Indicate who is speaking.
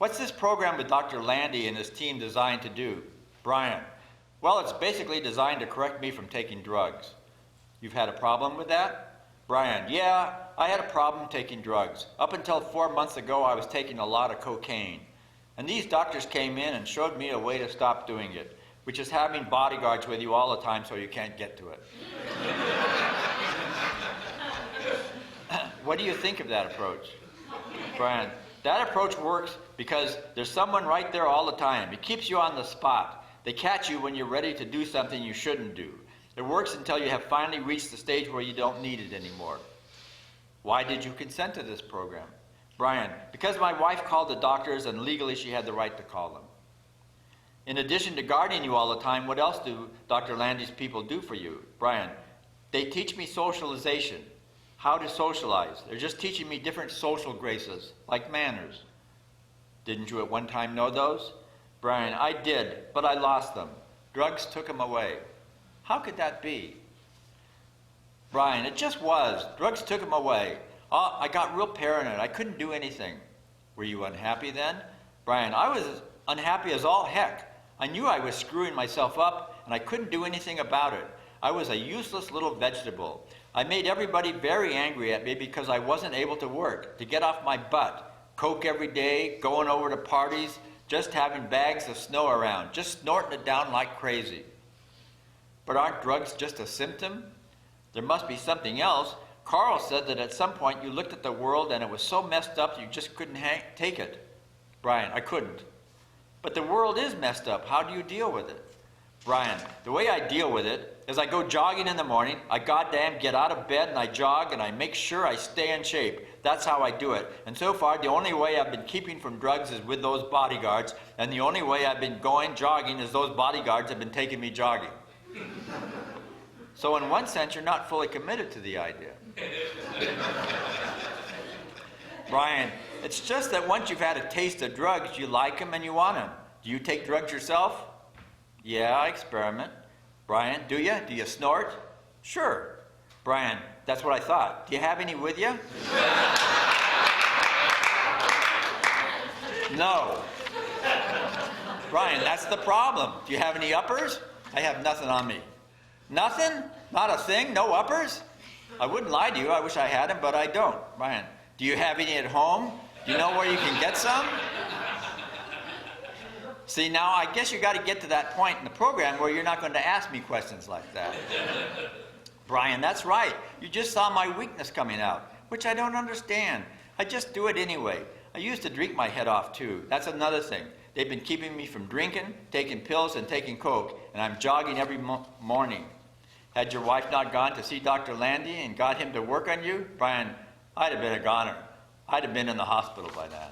Speaker 1: What's this program with Dr. Landy and his team designed to do? Brian, well, it's basically designed to correct me from taking drugs. You've had a problem with that? Brian, yeah, I had a problem taking drugs. Up until 4 months ago, I was taking a lot of cocaine. And these doctors came in and showed me a way to stop doing it, which is having bodyguards with you all the time so you can't get to it. What do you think of that approach? Brian, that approach works because there's someone right there all the time. It keeps you on the spot. They catch you when you're ready to do something you shouldn't do. It works until you have finally reached the stage where you don't need it anymore. Why did you consent to this program? Brian, because my wife called the doctors and legally she had the right to call them. In addition to guarding you all the time, what else do Dr. Landy's people do for you? Brian, they teach me socialization, how to socialize. They're just teaching me different social graces, like manners. Didn't you at one time know those? Brian, I did, but I lost them. Drugs took them away. How could that be? Brian, it just was. Drugs took them away. Oh, I got real paranoid. I couldn't do anything. Were you unhappy then? Brian, I was unhappy as all heck. I knew I was screwing myself up, and I couldn't do anything about it. I was a useless little vegetable. I made everybody very angry at me because I wasn't able to work, to get off my butt. Coke every day, going over to parties, just having bags of snow around, just snorting it down like crazy. But aren't drugs just a symptom? There must be something else. Carl said that at some point you looked at the world and it was so messed up you just couldn't take it. Brian, I couldn't. But the world is messed up. How do you deal with it? Brian, the way I deal with it is I go jogging in the morning, I goddamn get out of bed and I jog and I make sure I stay in shape. That's how I do it. And so far, the only way I've been keeping from drugs is with those bodyguards, and the only way I've been going jogging is those bodyguards have been taking me jogging. So in one sense, you're not fully committed to the idea. Brian, it's just that once you've had a taste of drugs, you like them and you want them. Do you take drugs yourself? Yeah, I experiment. Brian, do you? Do you snort? Sure. Brian, that's what I thought. Do you have any with you? No. Brian, that's the problem. Do you have any uppers? I have nothing on me. Nothing? Not a thing? No uppers? I wouldn't lie to you. I wish I had them, but I don't. Brian, do you have any at home? Do you know where you can get some? See, now I guess you got to get to that point in the program where you're not going to ask me questions like that. Brian, that's right. You just saw my weakness coming out, which I don't understand. I just do it anyway. I used to drink my head off too. That's another thing. They've been keeping me from drinking, taking pills, and taking coke, and I'm jogging every morning. Had your wife not gone to see Dr. Landy and got him to work on you, Brian, I'd have been a goner. I'd have been in the hospital by now.